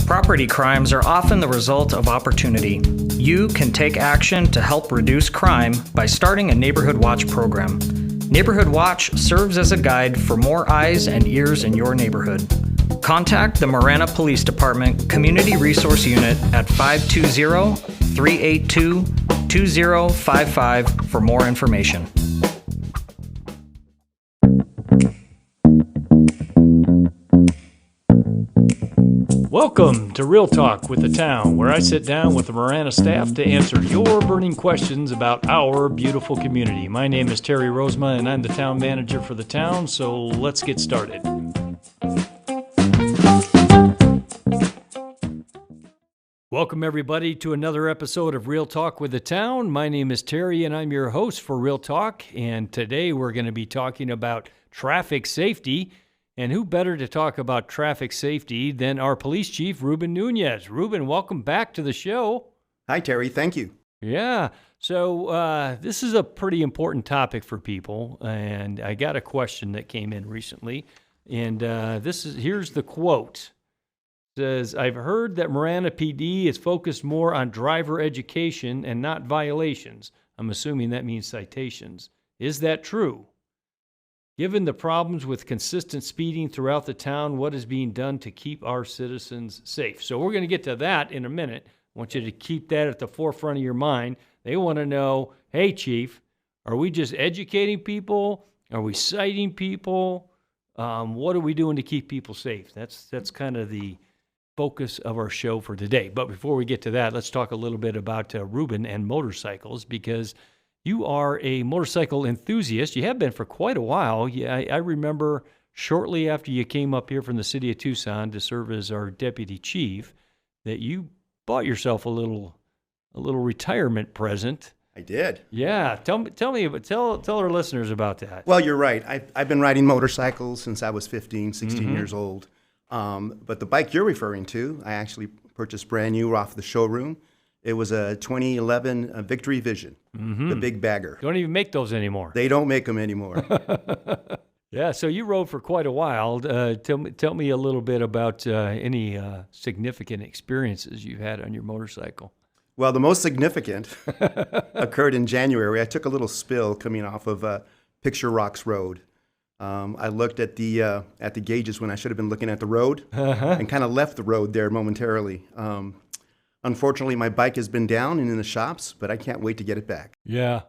Property crimes are often the result of opportunity. You can take action to help reduce crime by starting a Neighborhood Watch program. Neighborhood Watch serves as a guide for more eyes and ears in your neighborhood. Contact the Marana Police Department Community Resource Unit at 520-382-2055 for more information. Welcome to Real Talk with the Town, where I sit down with the Marana staff to answer your burning questions about our beautiful community. My name is Terry Rozema, and I'm the town manager for the town, so let's get started. Welcome, everybody, to another episode of Real Talk with the Town. My name is Terry, and I'm your host for Real Talk, and today we're going to be talking about traffic safety. And who better to talk about traffic safety than our Police Chief Reuben Nunez. Reuben, welcome back to the show. Hi, Terry. Thank you. Yeah. So this is a pretty important topic for people, and I got a question that came in recently, and here's the quote. It says, "I've heard that Marana PD is focused more on driver education and not violations." I'm assuming that means citations. Is that true? Given the problems with consistent speeding throughout the town, what is being done to keep our citizens safe? So we're going to get to that in a minute. I want you to keep that at the forefront of your mind. They want to know, hey, Chief, are we just educating people? Are we citing people? What are we doing to keep people safe? That's kind of the focus of our show for today. But before we get to that, let's talk a little bit about Reuben and motorcycles, because you are a motorcycle enthusiast. You have been for quite a while. I remember shortly after you came up here from the city of Tucson to serve as our deputy chief that you bought yourself a little retirement present. I did. Yeah, tell our listeners about that. Well, you're right. I've been riding motorcycles since I was 15, 16 years old. But the bike you're referring to, I actually purchased brand new off the showroom. It was a 2011 Victory Vision, the big bagger. Don't even make those anymore. They don't make them anymore. Yeah, so you rode for quite a while. Tell me a little bit about any significant experiences you've had on your motorcycle. Well, the most significant occurred in January. I took a little spill coming off of Picture Rocks Road. I looked at the gauges when I should have been looking at the road and kind of left the road there momentarily. Unfortunately, my bike has been down and in the shops, but I can't wait to get it back. Yeah.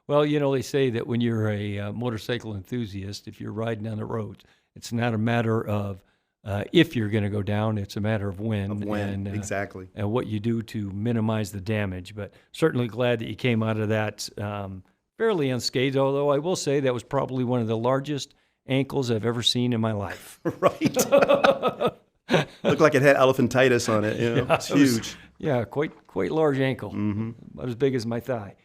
Well, they say that when you're a motorcycle enthusiast, if you're riding on the roads, it's not a matter of if you're going to go down, it's a matter of when. And, exactly. And what you do to minimize the damage. But certainly glad that you came out of that fairly unscathed, although I will say that was probably one of the largest ankles I've ever seen in my life. Right. Looked like it had elephantitis on it. It's huge. Quite large ankle, about as big as my thigh.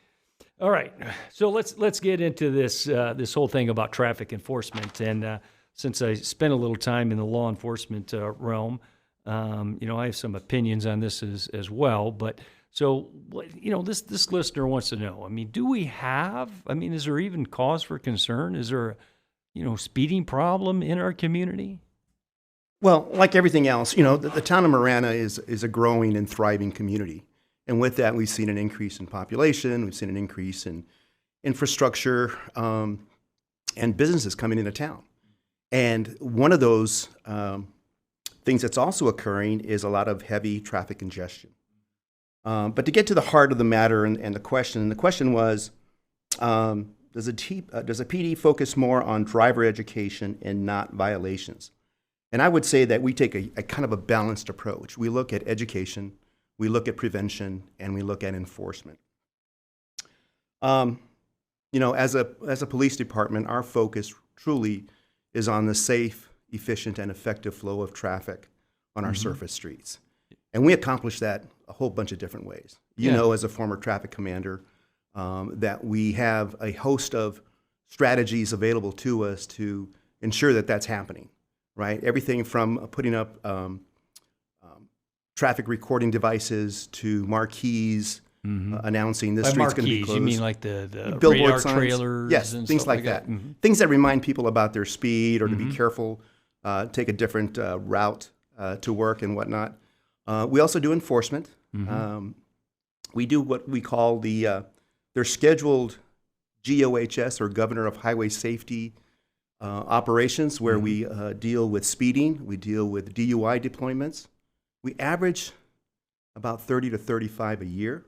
All right, so let's get into this whole thing about traffic enforcement. And since I spent a little time in the law enforcement realm, I have some opinions on this as well. But so this listener wants to know. Is there even cause for concern? Is there a speeding problem in our community? Well, like everything else, the town of Marana is a growing and thriving community. And with that, we've seen an increase in population, we've seen an increase in infrastructure, and businesses coming into town. And one of those things that's also occurring is a lot of heavy traffic congestion. But to get to the heart of the matter and the question was, does a PD focus more on driver education and not violations? And I would say that we take a kind of a balanced approach. We look at education, we look at prevention, and we look at enforcement. As a police department, our focus truly is on the safe, efficient, and effective flow of traffic on our surface streets. And we accomplish that a whole bunch of different ways. As a former traffic commander, that we have a host of strategies available to us to ensure that that's happening. Right, everything from putting up traffic recording devices to marquees announcing this street's going to be closed. You mean like the billboard radar signs. trailers? Yes, and things stuff like that. Things that remind people about their speed or to be careful, take a different route to work and whatnot. We also do enforcement. We do what we call their scheduled GOHS, or Governor of Highway Safety operations, where we deal with speeding, we deal with DUI deployments. We average about 30 to 35 a year.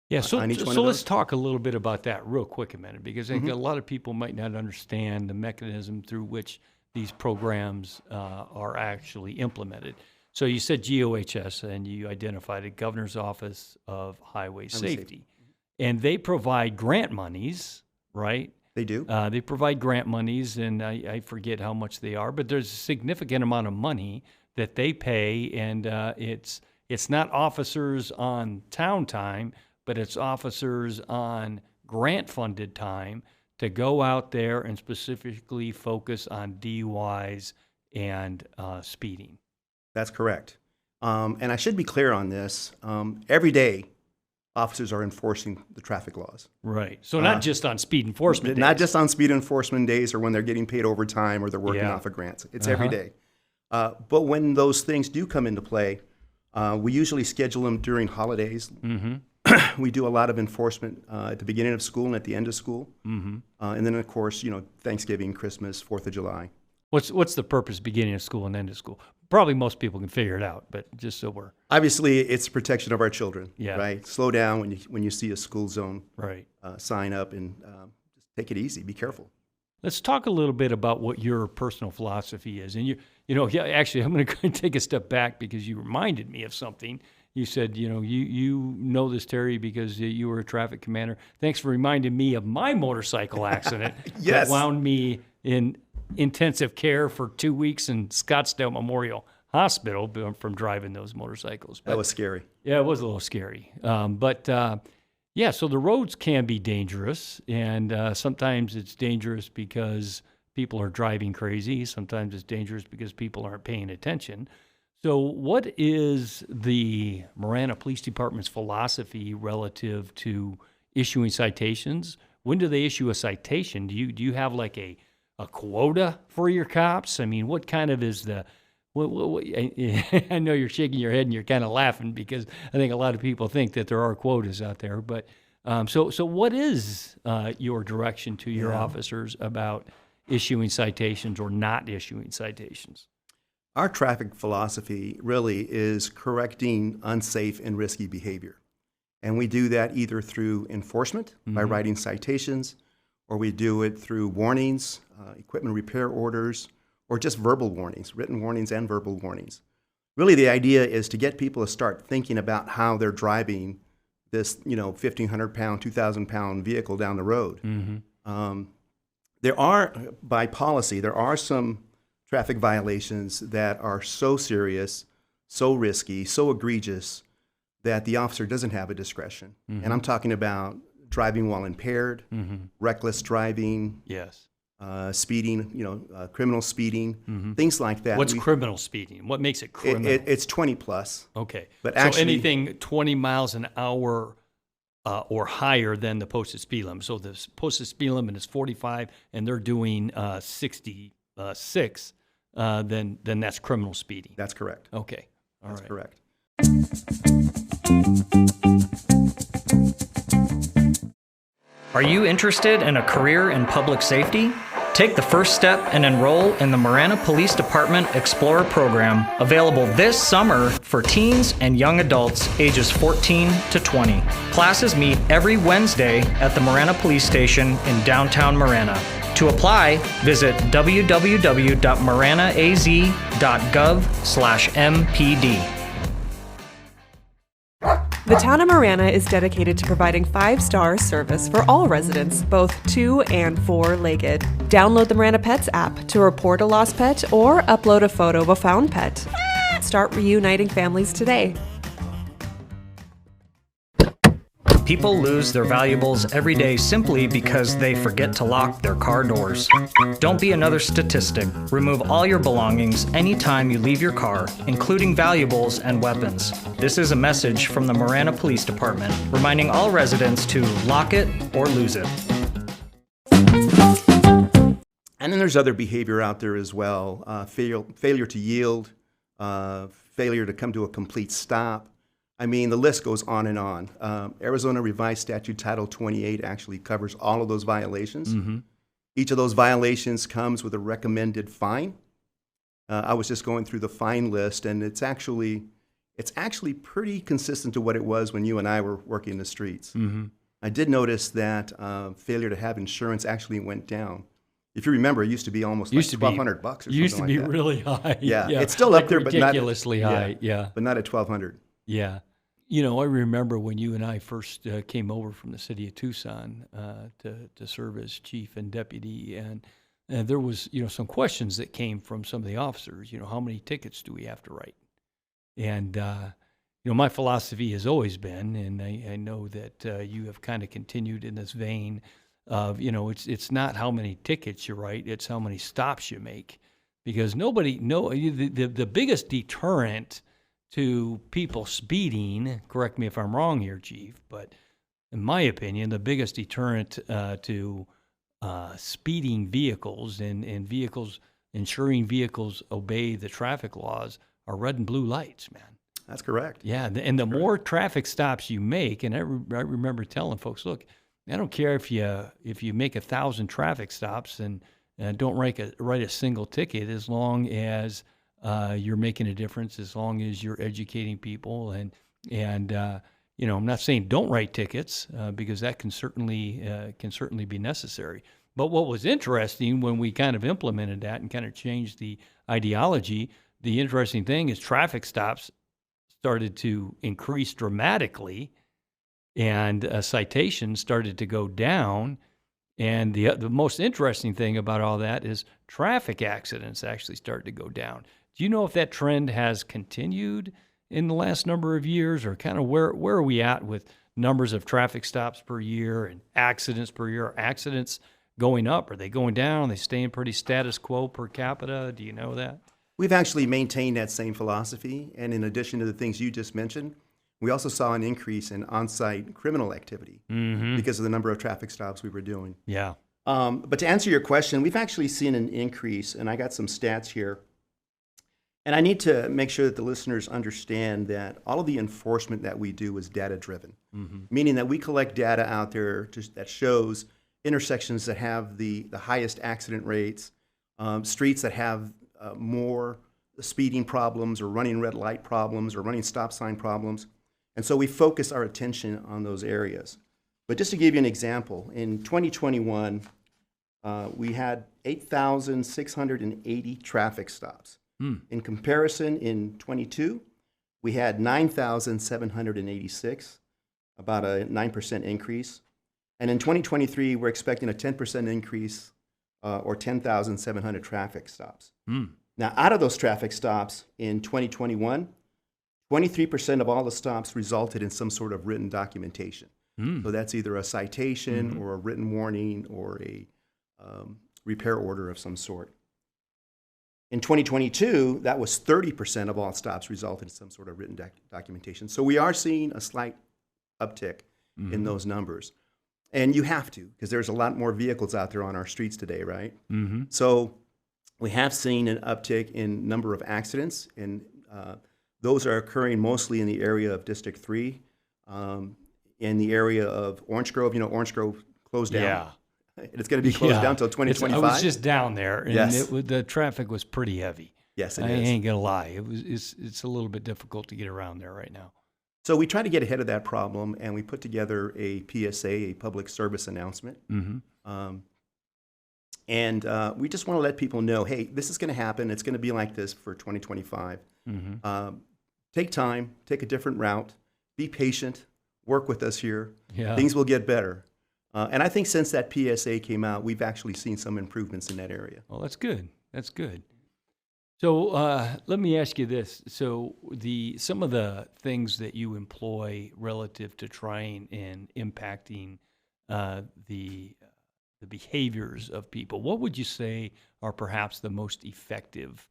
Yeah, so on each one of let's those. talk a little bit about that real quick a minute, because I think a lot of people might not understand the mechanism through which these programs are actually implemented. So you said GOHS, and you identified the Governor's Office of Highway Safety. And they provide grant monies, right? They do. They provide grant monies, and I forget how much they are, but there's a significant amount of money that they pay, and it's not officers on town time, but it's officers on grant-funded time to go out there and specifically focus on DUIs and speeding. That's correct. And I should be clear on this. Every day, officers are enforcing the traffic laws. Right. So not just on speed enforcement Not days. just on speed enforcement days or when they're getting paid overtime or they're working off of grants. It's every day. But when those things do come into play, we usually schedule them during holidays. We do a lot of enforcement at the beginning of school and at the end of school. And then, of course, Thanksgiving, Christmas, 4th of July. What's the purpose beginning of school and end of school? Probably most people can figure it out, but just so we're Obviously, it's protection of our children, Yeah. right? Slow down when you see a school zone right. sign up, and just take it easy. Be careful. Let's talk a little bit about what your personal philosophy is. And actually, I'm going to take a step back because you reminded me of something. You said, you know this, Terry, because you were a traffic commander. Thanks for reminding me of my motorcycle accident Yes. that wound me in intensive care for 2 weeks in Scottsdale Memorial Hospital from driving those motorcycles. That was scary. Yeah, it was a little scary. So the roads can be dangerous, and sometimes it's dangerous because people are driving crazy. Sometimes it's dangerous because people aren't paying attention. So what is the Marana Police Department's philosophy relative to issuing citations? When do they issue a citation? Do you have like a quota for your cops? I mean, what kind of is the what, I know you're shaking your head and you're kind of laughing because I think a lot of people think that there are quotas out there. But so what is your direction to your officers about issuing citations or not issuing citations? Our traffic philosophy really is correcting unsafe and risky behavior. And we do that either through enforcement by writing citations, or we do it through warnings, equipment repair orders, or just verbal warnings, written warnings and verbal warnings. Really, the idea is to get people to start thinking about how they're driving this, 1,500-pound, 2,000-pound vehicle down the road. There are, by policy, there are some traffic violations that are so serious, so risky, so egregious that the officer doesn't have a discretion. And I'm talking about driving while impaired, reckless driving, Yes. Speeding, criminal speeding, things like that. What's criminal speeding? What makes it criminal? It's 20 plus. Okay. But so actually, anything 20 miles an hour or higher than the posted speed limit. So the posted speed limit is 45 and they're doing 66, then that's criminal speeding. That's correct. Okay. All That's right. correct. Are you interested in a career in public safety? Take the first step and enroll in the Marana Police Department Explorer program, available this summer for teens and young adults ages 14 to 20. Classes meet every Wednesday at the Marana Police Station in downtown Marana. To apply, visit www.maranaaz.gov/MPD. The town of Marana is dedicated to providing 5-star service for all residents, both 2- and 4-legged. Download the Marana Pets app to report a lost pet or upload a photo of a found pet. Start reuniting families today. People lose their valuables every day simply because they forget to lock their car doors. Don't be another statistic. Remove all your belongings anytime you leave your car, including valuables and weapons. This is a message from the Marana Police Department, reminding all residents to lock it or lose it. And then there's other behavior out there as well. Failure to yield, failure to come to a complete stop. I mean, the list goes on and on. Arizona Revised Statute Title 28 actually covers all of those violations. Each of those violations comes with a recommended fine. I was just going through the fine list, and it's actually pretty consistent to what it was when you and I were working the streets. I did notice that failure to have insurance actually went down. If you remember, it used to be almost like $1,200 or something Used to like be that. really high. Yeah, it's still up there, but not ridiculously high. Yeah, but not at $1,200. yeah. You know, I remember when you and I first came over from the city of Tucson to serve as chief and deputy, and there was, you know, some questions that came from some of the officers. You know, how many tickets do we have to write? And you know, my philosophy has always been, and I know that you have kind of continued in this vein of, you know, it's not how many tickets you write, it's how many stops you make, because the biggest deterrent to people speeding, correct me if I'm wrong here, Chief, but in my opinion, the biggest deterrent to speeding vehicles and vehicles, ensuring vehicles obey the traffic laws are red and blue lights, man. That's correct. Yeah, and the more traffic stops you make, and I remember telling folks, look, I don't care if you make 1,000 traffic stops and don't write a single ticket, as long as you're making a difference, as long as you're educating people, and you know, I'm not saying don't write tickets because that can certainly be necessary. But what was interesting when we kind of implemented that and kind of changed the ideology, the interesting thing is traffic stops started to increase dramatically, and citations started to go down. And the most interesting thing about all that is traffic accidents actually started to go down. Do you know if that trend has continued in the last number of years, or kind of where are we at with numbers of traffic stops per year and accidents per year? Are accidents going up? Are they going down? Are they staying pretty status quo per capita? Do you know that? We've actually maintained that same philosophy, and in addition to the things you just mentioned, we also saw an increase in on-site criminal activity because of the number of traffic stops we were doing. Yeah. But to answer your question, we've actually seen an increase, and I got some stats here. And I need to make sure that the listeners understand that all of the enforcement that we do is data-driven, meaning that we collect data out there that shows intersections that have the highest accident rates, streets that have more speeding problems or running red light problems or running stop sign problems. And so we focus our attention on those areas. But just to give you an example, in 2021, we had 8,680 traffic stops. In comparison, in 22, we had 9,786, about a 9% increase. And in 2023, we're expecting a 10% increase, or 10,700 traffic stops. Now, out of those traffic stops in 2021, 23% of all the stops resulted in some sort of written documentation. So that's either a citation or a written warning or a repair order of some sort. In 2022, that was 30% of all stops resulted in some sort of written documentation. So we are seeing a slight uptick in those numbers. And you have to, because there's a lot more vehicles out there on our streets today, right? So we have seen an uptick in number of accidents, and those are occurring mostly in the area of District 3, in the area of Orange Grove. You know, Orange Grove closed down. Yeah. It's going to be closed down until 2025. I was just down there, and Yes. the traffic was pretty heavy. Yes, it I is. ain't gonna lie, it's a little bit difficult to get around there right now. So we try to get ahead of that problem, and we put together a PSA, a public service announcement. And we just want to let people know, hey, this is going to happen. It's going to be like this for 2025. Take time, take a different route, be patient, work with us here. Yeah. Things will get better. And I think since that PSA came out, we've actually seen some improvements in that area. Well, that's good. That's good. So let me ask you this. So some of the things that you employ relative to trying and impacting the behaviors of people, what would you say are perhaps the most effective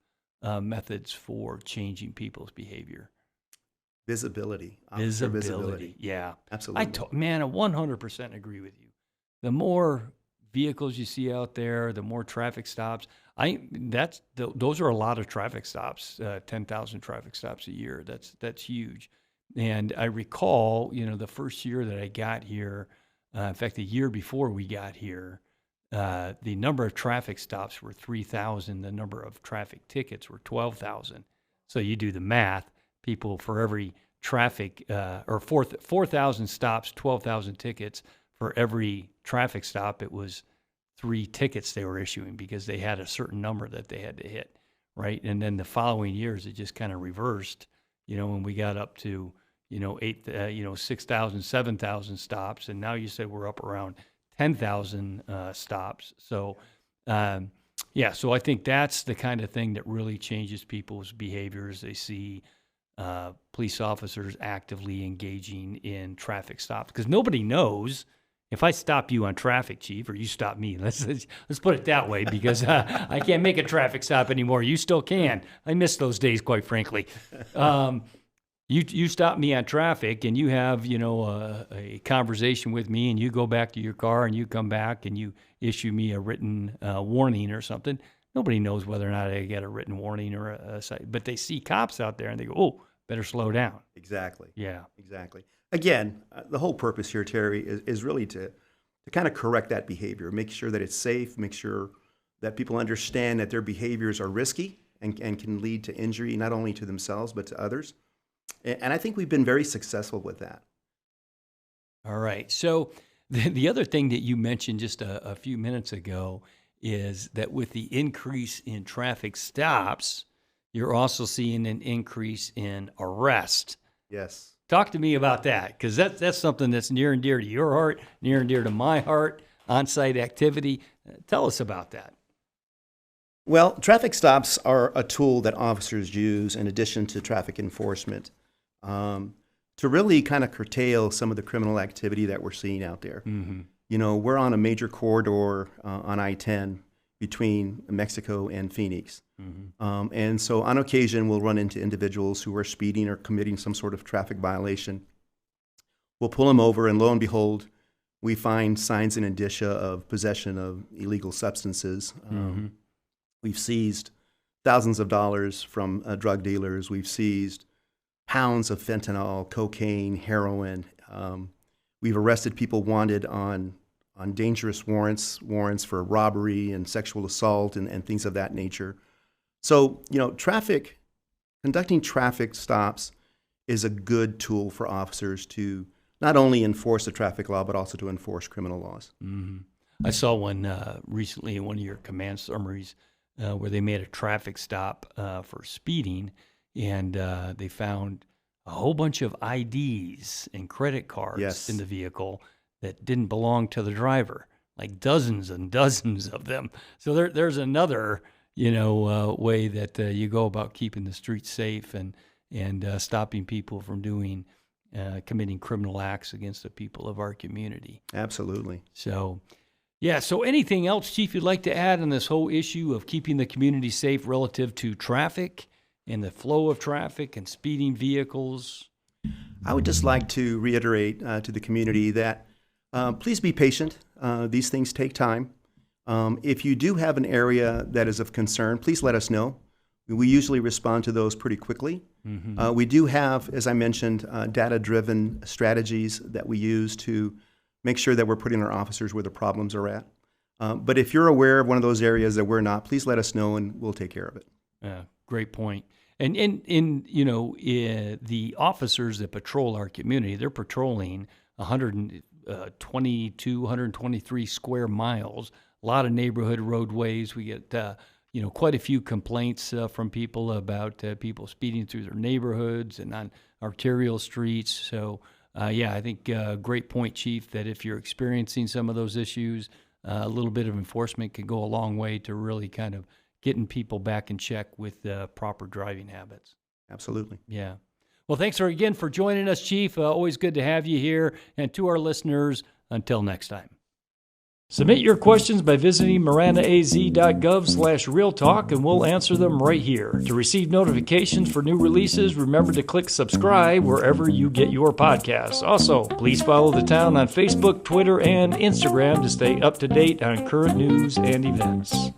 methods for changing people's behavior? Visibility. Officer visibility. Yeah. Absolutely. I 100% agree with you. The more vehicles you see out there, the more traffic stops. Those are a lot of traffic stops. 10,000 traffic stops a year. That's huge. And I recall, the first year that I got here, in fact, the year before we got here, the number of traffic stops were 3,000. The number of traffic tickets were 12,000. So you do the math. People for every traffic, or 4,000 stops, 12,000 tickets. For every traffic stop, it was 3 tickets they were issuing because they had a certain number that they had to hit, right? And then the following years, it just kind of reversed, when we got up to, 6,000, 7,000 stops. And now you said we're up around 10,000 stops. So, so I think that's the kind of thing that really changes people's behaviors. They see police officers actively engaging in traffic stops because nobody knows. If I stop you on traffic, Chief, or you stop me, let's put it that way, because I can't make a traffic stop anymore. You still can. I miss those days, quite frankly. You stop me on traffic, and you have a conversation with me, and you go back to your car, and you come back, and you issue me a written warning or something. Nobody knows whether or not I get a written warning or but they see cops out there, and they go, "Oh, better slow down." Exactly. Yeah. Exactly. Again, the whole purpose here, Terry, is really to kind of correct that behavior, make sure that it's safe, make sure that people understand that their behaviors are risky and can lead to injury, not only to themselves, but to others. And I think we've been very successful with that. All right. So the other thing that you mentioned just a few minutes ago is that with the increase in traffic stops, you're also seeing an increase in arrest. Yes. Talk to me about that, because that's something that's near and dear to your heart, near and dear to my heart, on-site activity. Tell us about that. Well, traffic stops are a tool that officers use in addition to traffic enforcement to really kind of curtail some of the criminal activity that we're seeing out there. Mm-hmm. We're on a major corridor on I-10 between Mexico and Phoenix. Mm-hmm. And so on occasion, we'll run into individuals who are speeding or committing some sort of traffic violation. We'll pull them over, and lo and behold, we find signs and indicia of possession of illegal substances. Mm-hmm. We've seized thousands of dollars from drug dealers. We've seized pounds of fentanyl, cocaine, heroin. We've arrested people wanted on dangerous warrants for robbery and sexual assault and things of that nature. So, conducting traffic stops is a good tool for officers to not only enforce the traffic law, but also to enforce criminal laws. Mm-hmm. I saw one recently in one of your command summaries where they made a traffic stop for speeding, and they found a whole bunch of IDs and credit cards in the vehicle that didn't belong to the driver, like dozens and dozens of them. So there's another, way that you go about keeping the streets safe and stopping people from committing criminal acts against the people of our community. Absolutely. So, so anything else, Chief, you'd like to add on this whole issue of keeping the community safe relative to traffic and the flow of traffic and speeding vehicles? I would just like to reiterate to the community that please be patient. These things take time. If you do have an area that is of concern, please let us know. We usually respond to those pretty quickly. Mm-hmm. We do have, as I mentioned, data-driven strategies that we use to make sure that we're putting our officers where the problems are at. But if you're aware of one of those areas that we're not, please let us know and we'll take care of it. Great point. And the officers that patrol our community, they're patrolling 122, 123 square miles, a lot of neighborhood roadways. We get, quite a few complaints from people about people speeding through their neighborhoods and on arterial streets. So, I think great point, Chief, that if you're experiencing some of those issues, a little bit of enforcement could go a long way to really kind of getting people back in check with proper driving habits. Absolutely. Yeah. Well, thanks again for joining us, Chief. Always good to have you here. And to our listeners, until next time. Submit your questions by visiting maranaaz.gov/realtalk and we'll answer them right here. To receive notifications for new releases, remember to click subscribe wherever you get your podcasts. Also, please follow the town on Facebook, Twitter, and Instagram to stay up to date on current news and events.